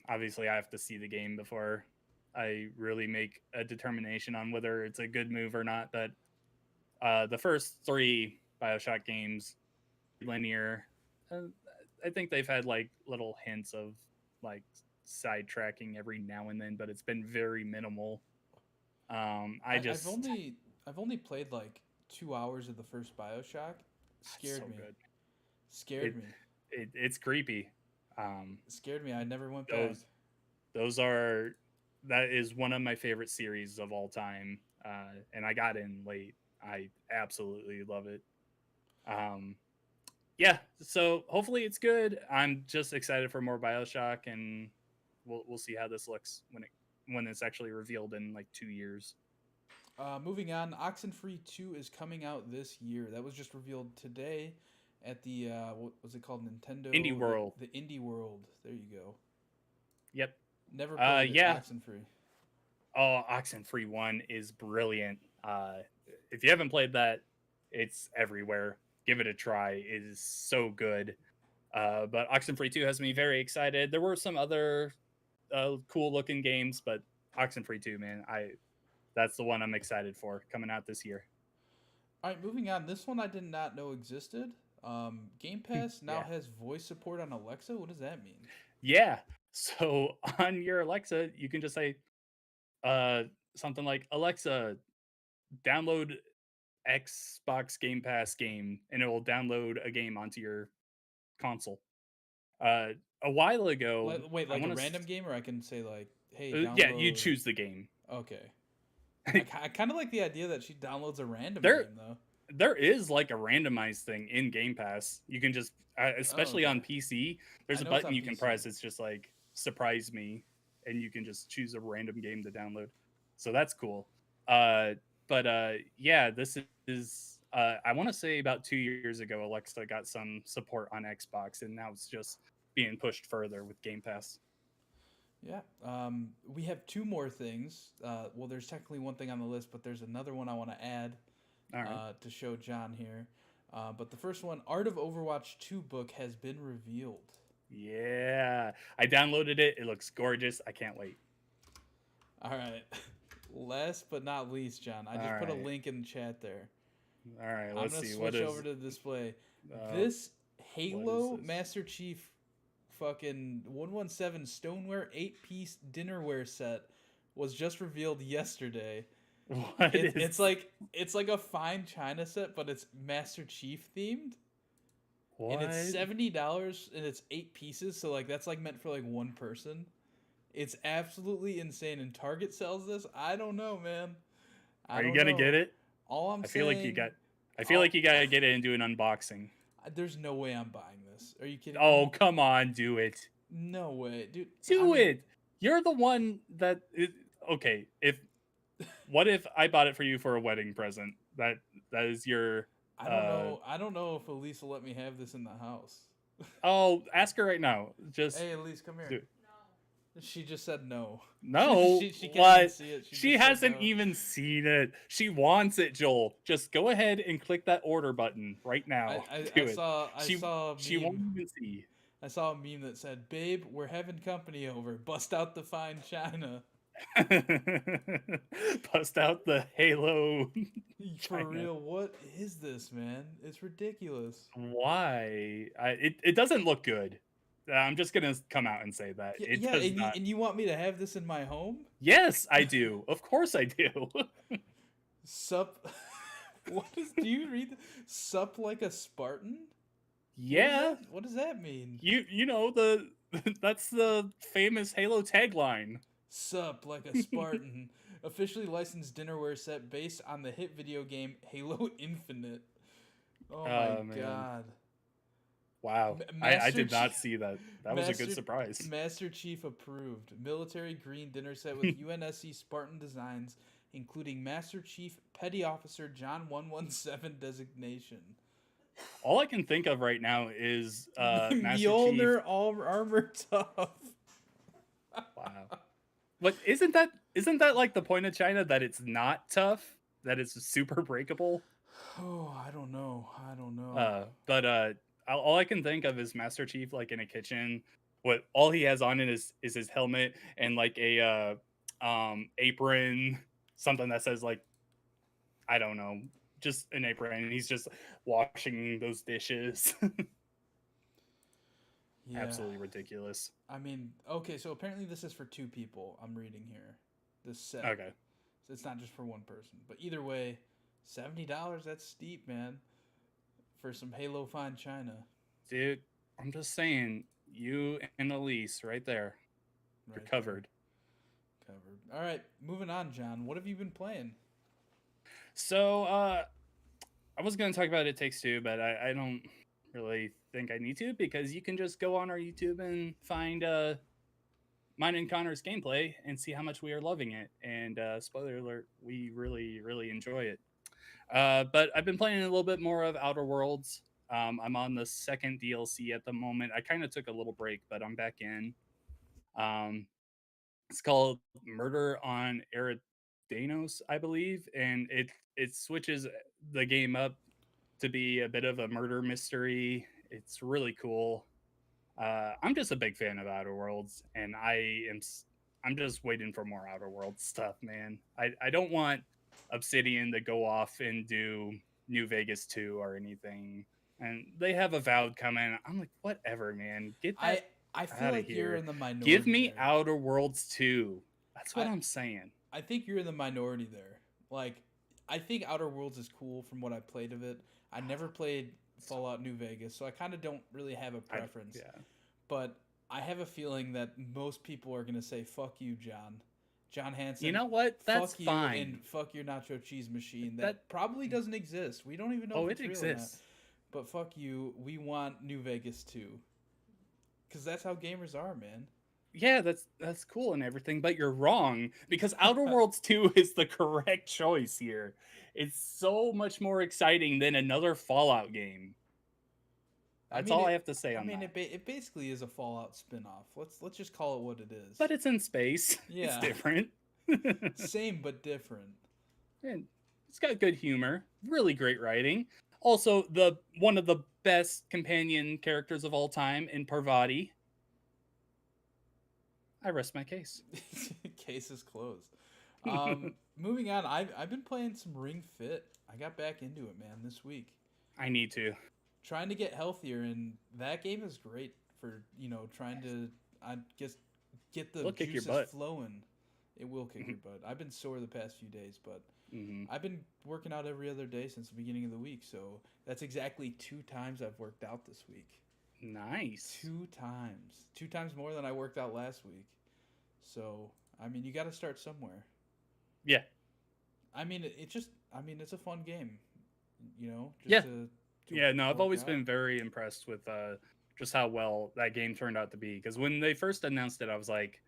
Obviously, I have to see the game before I really make a determination on whether it's a good move or not. But the first three Bioshock games, linear, uh, I think they've had like little hints of like sidetracking every now and then, but it's been very minimal. I I, I've just, only I've only played like 2 hours of the first BioShock. it's Scared so me. good. Scared It, me. it's creepy. Um, Scared me. I never went back. those those are that is one of my favorite series of all time, and I got in late. I absolutely love it. Um, yeah, so hopefully it's good. I'm just excited for more Bioshock, and we'll see how this looks when it's actually revealed in like 2 years. Moving on, Oxenfree 2 is coming out this year. That was just revealed today at the what was it called? Indie Nintendo World. the Indie World. There you go. Yep. Never played it. Yeah. Oxenfree. Oh, Oxenfree 1 is brilliant. If you haven't played that, it's everywhere. Give it a try. It is so good. But Oxenfree 2 has me very excited. There were some other cool looking games, but Oxenfree 2, man, I that's the one I'm excited for coming out this year. All right, moving on. This one I did not know existed. Game Pass now Yeah. has voice support on Alexa. What does that mean? Yeah. So on your Alexa, you can just say uh something like Alexa, download Xbox Game Pass game, and it will download a game onto your console. Uh, a while ago, Wait, I like a want random to. game, or I can say like, hey, Yeah, you download. choose the game. Okay. I kind of like the idea that she downloads a random there, game though. there is like a randomized thing in Game Pass. You can just, Oh, especially okay. on PC, I there's a know it's button on you can PC. press. It's just like surprise me, and you can just choose a random game to download. So that's cool. Uh, but yeah, this is. I want to say about 2 years ago, Alexa got some support on Xbox, and now it's just being pushed further with Game Pass. Yeah. We have two more things. Well, there's technically one thing on the list, but there's another one I want to add All right. to show John here. But the first one, Art of Overwatch 2 book has been revealed. Yeah, I downloaded it. It looks gorgeous. I can't wait. All right. Last but not least, John, I All just put a right. link in the chat there. All right. I'm Let's gonna see. What switch over is to the display. uh, This what is Halo this? Master Chief fucking 117 stoneware 8-piece dinnerware set was just revealed yesterday. What It's is like a fine china set, but it's Master Chief themed, and it's what? $70 and it's 8 pieces. So like that's like meant for like one person. It's absolutely insane, and Target sells this. I don't know, man. I Are you don't gonna get know. it? All I'm I feel like you saying, got. I feel like all you gotta get it and do an unboxing. there's no way I'm buying this. Are you kidding Oh, me? come on, do it. No way, dude. I Do mean, it. You're the one that. Okay, if what if I bought it for you for a wedding present? That is your. I don't Uh, know. I don't know if Elise will let me have this in the house. oh, ask her right now. Just Hey, Elise, come here. do. She just said no. No, She can't even what? see it. She She just said hasn't no. even seen it. She wants it, Joel. Just go ahead and click that order button right now. I Do it. saw I saw a She won't meme. even see. I saw a meme that said, "Babe, we're having company over. Bust out the fine china." Bust out the Halo For China. real, what is this, man? It's ridiculous. Why? It doesn't look good. I'm just gonna come out and say that Yeah, it yeah, does and not. you want me to have this in my home? Yes, I do. Of course, I do. Sup? What is? Do you read? Sup like a Spartan? Yeah, What does that mean? you know the that's the famous Halo tagline. Sup like a Spartan. Officially licensed dinnerware set based on the hit video game Halo Infinite. Oh my Oh man. god. Wow. I Master did not Chief, see that. That was a good Master surprise. Master Chief approved. Military green dinner set with UNSC Spartan designs, including Master Chief Petty Officer John 117 designation. All I can think of right now is Master Chief. Mjolnir all armor tough. Wow. But isn't that like the point of China, that it's not tough, that it's super breakable? Oh, I don't know. I don't know. But all I can think of is Master Chief like in a kitchen. What all he has on it is his helmet and like a apron, something that says like, I don't know, just an apron, and he's just washing those dishes. Yeah. Absolutely ridiculous. I mean, okay, so apparently this is for two people. I'm reading here. This set. Okay. So it's not just for one person. But either way, $70, that's steep, man. For some Halo Fine China. Dude, I'm just saying, you and Elise right there. You're Right covered. there. Covered. All right, moving on, John. What have you been playing? So, I was going to talk about It Takes Two, but I don't really think I need to, because you can just go on our YouTube and find mine and Connor's gameplay and see how much we are loving it. And spoiler alert, we really, really enjoy it. But I've been playing a little bit more of Outer Worlds. I'm on the second DLC at the moment. I kind of took a little break, but I'm back in. It's called Murder on Eridanos, I believe, and it switches the game up to be a bit of a murder mystery. It's really cool. I'm just a big fan of Outer Worlds, and I'm just waiting for more Outer Worlds stuff, man. I don't want Obsidian to go off and do New Vegas 2 or anything. And they have Avowed coming. I'm like, whatever, man. Get that I feel out of like you're here. in the minority. Give me there. Outer Worlds 2. That's what I'm saying. I think you're in the minority there. Like, I think Outer Worlds is cool from what I played of it. I never played Fallout New Vegas, so I kind of don't really have a preference. Yeah. But I have a feeling that most people are gonna say "fuck you, John." John Hanson. You know what? That's fuck fine. You and fuck your nacho cheese machine. That probably doesn't exist. We don't even know if it's real exists. Or not. But fuck you. We want New Vegas 2. Because that's how gamers are, man. Yeah, that's cool and everything, but you're wrong, because Outer Worlds 2 is the correct choice here. It's so much more exciting than another Fallout game. That's all I have to say on that. It basically is a Fallout spin-off. Let's just call it what it is. But it's in space. Yeah. It's different. Same but different. And it's got good humor, really great writing. Also, one of the best companion characters of all time in Parvati. I rest my case. Case is closed. Moving on, I've been playing some Ring Fit. I got back into it, man, this week. I need to. Trying to get healthier, and that game is great for, trying to, I guess, get the juices flowing. It will kick your butt. I've been sore the past few days, but I've been working out every other day since the beginning of the week, so that's exactly 2 times I've worked out this week. Nice. 2 times. 2 times more than I worked out last week. So, I mean, you got to start somewhere. Yeah. I mean, it's a fun game, I've always been very impressed with just how well that game turned out to be. Because when they first announced it, I was like,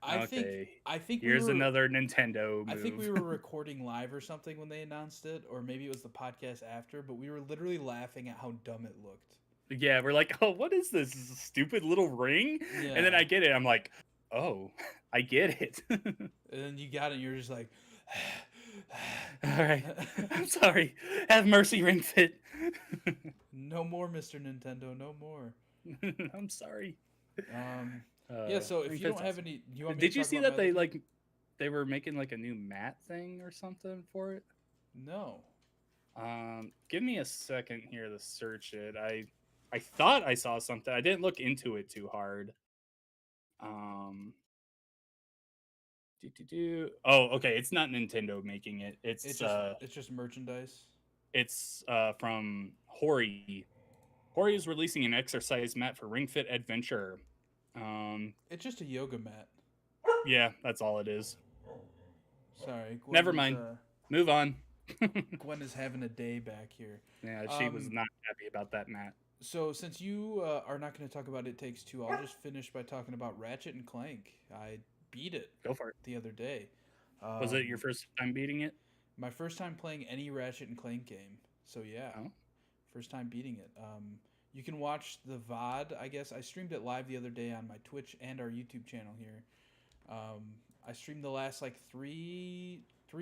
I think here's another Nintendo move. I think we were recording live or something when they announced it, or maybe it was the podcast after, but we were literally laughing at how dumb it looked. Yeah, we're like, oh, what is this? Is this a stupid little ring? Yeah. And then I get it. I'm like, oh, I get it. And then you got it, and you're just like, all right, I'm sorry. Have mercy, Ring Fit. No more, Mr. Nintendo. No more. I'm sorry. So if you don't have any, did you see that they were making like a new mat thing or something for it? No. Give me a second here to search it. I thought I saw something. I didn't look into it too hard. Oh, okay. It's not Nintendo making it. It's just merchandise. It's from Hori. Hori is releasing an exercise mat for Ring Fit Adventure. It's just a yoga mat. Yeah, that's all it is. Sorry, Never mind. Move on. Gwen is having a day back here. Yeah, she was Um, not happy about that, Matt. so since you are not going to talk about It Takes Two, I'll just finish by talking about Ratchet and Clank. I beat it Go for it. the other day. Was it your Um, first time beating it? my first time playing any Ratchet and Clank game. So yeah, Oh, first time beating it. You can watch the VOD. I guess I streamed it live the other day on my Twitch and our YouTube channel here. I streamed the last like 3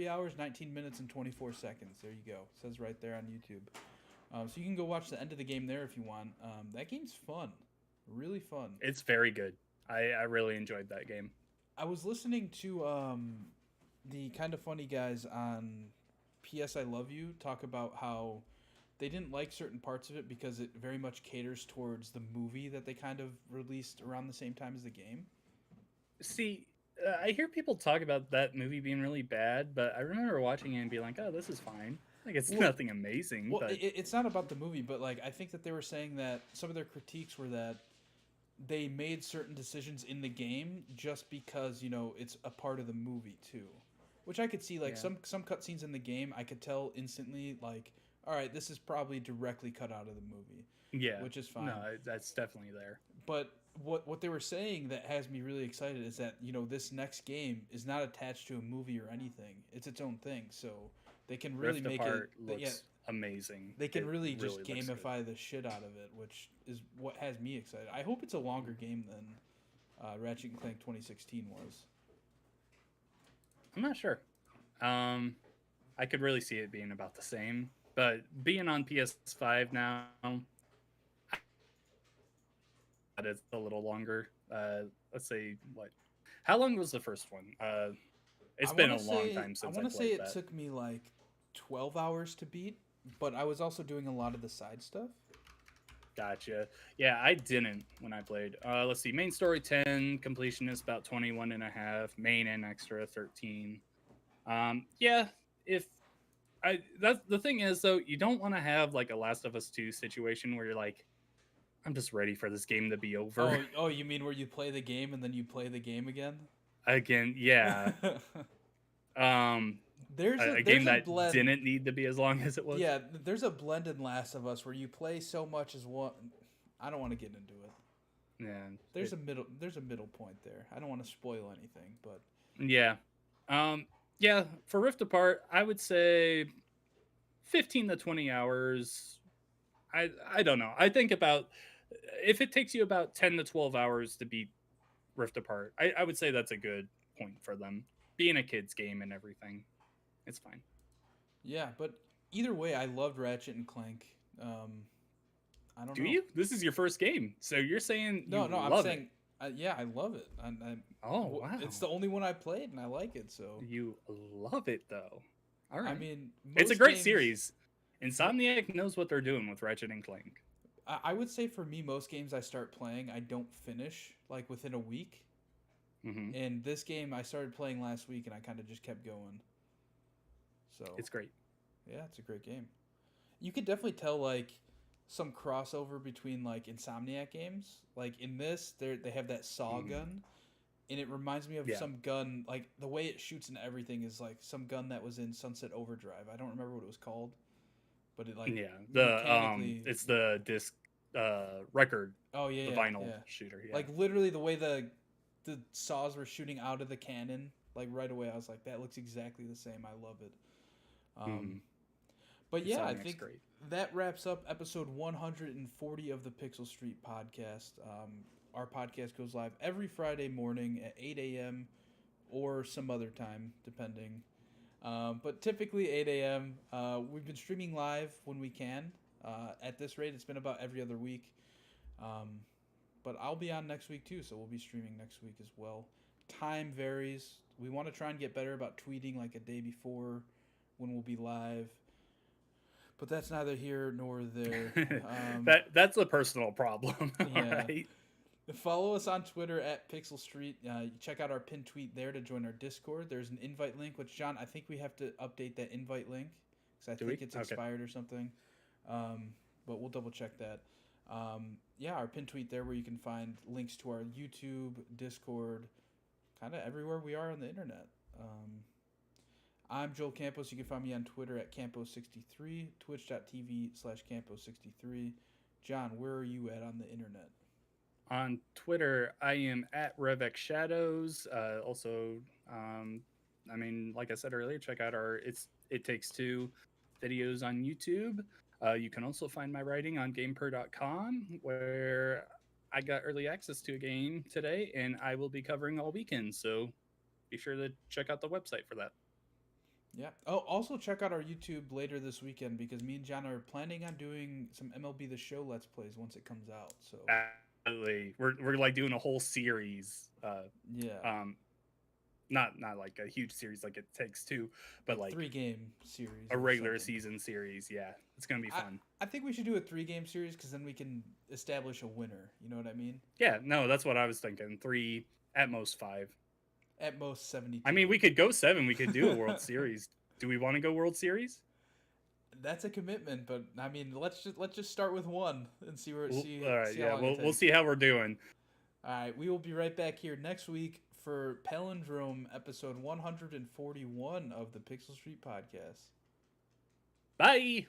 hours, 19 minutes, and 24 seconds. There you go. It says right there on YouTube. So you can go watch the end of the game there if you want. That game's fun, really fun. it's very good. I really enjoyed that game. I was listening to the Kind of Funny guys on PS I Love You talk about how they didn't like certain parts of it because it very much caters towards the movie that they kind of released around the same time as the game. See, I hear people talk about that movie being really bad, but I remember watching it and being like, "Oh, this is fine. Like, it's Well, nothing amazing." Well, But it's not about the movie, but like I think that they were saying that some of their critiques were that they made certain decisions in the game just because it's a part of the movie too, which I could see. Like yeah, some cutscenes in the game, I could tell instantly. Like, all right, this is probably directly cut out of the movie, yeah, which is fine. no, that's definitely there. But what they were saying that has me really excited is that this next game is not attached to a movie or anything. It's its own thing, so they can really Rift make Apart it. Yeah, looks amazing. they can It really just looks good. gamify the shit out of it, which is what has me excited. I hope it's a longer game than Ratchet and Clank 2016 was. I'm not sure. I could really see it being about the same, but being on PS5 now, it's a little longer. Let's say what? How long was the first one? It's been a long time I since I want to say played it that. took me like 12 hours to beat, but I was also doing a lot of the side stuff. Gotcha. Yeah, I didn't when I played. Let's see. Main story 10, completion is about 21 and a half, main and extra 13. Yeah, if that's the thing is though, you don't want to have like a Last of Us 2 situation where you're like, I'm just ready for this game to be over. Oh, you mean where you play the game and then you play the game again? Again, yeah. Um a game there's a that blend. didn't need to be as long as it was. Yeah, there's a blend in Last of Us where you play so much as one. I don't want to get into it. Yeah. There's a middle point there. I don't want to spoil anything, but Yeah. Yeah, for Rift Apart, I would say 15 to 20 hours. I don't know. I think about if it takes you about 10 to 12 hours to beat Rift Apart, I would say that's a good point for them. Being a kid's game and everything, it's fine. yeah. But either way, I loved Ratchet and Clank. I don't Do know. you? This is your first game, so you're saying you No, I'm love saying yeah, I love it. Oh, wow. It's the only one I played, and I like it. So You love it though. All right. I mean, It's a most great games- series. Insomniac knows what they're doing with Ratchet and Clank. I would say for me, most games I start playing, I don't finish like within a week. Hmm. And this game I started playing last week, and I kind of just kept going. So It's great. yeah, it's a great game. You could definitely tell like some crossover between like Insomniac games. Like in this, they have that saw gun, and it reminds me of Yeah. some gun. Like the way it shoots and everything is like some gun that was in Sunset Overdrive. I don't remember what it was called, but it like Yeah. The mechanically. it's the disc record, Oh yeah, the yeah, vinyl yeah. shooter. Yeah. Like literally the way the saws were shooting out of the cannon. Like right away, I was like, that looks exactly the same. I love it. Mhm. But yeah, I Insomniac's think great. that wraps up episode 140 of the Pixel Street podcast. Our podcast goes live every Friday morning at 8 a.m. or some other time, depending. But typically 8 a.m. We've been streaming live when we can. At this rate, it's been about every other week. But I'll be on next week too, so we'll be streaming next week as well. Time varies. We want to try and get better about tweeting like a day before when we'll be live. But that's neither here nor there. That's a personal problem. Yeah. Right? Follow us on Twitter at Pixel Street. Check out our pinned tweet there to join our Discord. There's an invite link, which, John, I think we have to update that invite link because I think it's expired or something. But we'll double check that. Yeah, our pinned tweet there where you can find links to our YouTube, Discord, kind of everywhere we are on the internet. I'm Joel Campos. You can find me on Twitter at Campos63, twitch.tv/Campos63. John, where are you at on the internet? On Twitter, I am at RevXShadows. Also, I mean, like I said earlier, check out our It Takes Two videos on YouTube. You can also find my writing on GamePer.com, where I got early access to a game today, and I will be covering all weekend. So be sure to check out the website for that. Yeah. Oh, also check out our YouTube later this weekend because me and John are planning on doing some MLB The Show Let's Plays once it comes out. So absolutely, we're like doing a whole series. Yeah. Not like a huge series like It Takes Two, but like 3-game series. A regular something. season series. Yeah, it's gonna be fun. I think we should do a 3-game series because then we can establish a winner. You know what I mean? Yeah, no, that's what I was thinking. 3, at most 5. At most 72. I mean, we could go 7. We could do a World Series. Do we want to go World Series? That's a commitment, but I mean, let's just start with 1 and see where. All right, see yeah, how long we'll see how we're doing. All right, we will be right back here next week for Palindrome episode 141 of the Pixel Street Podcast. Bye.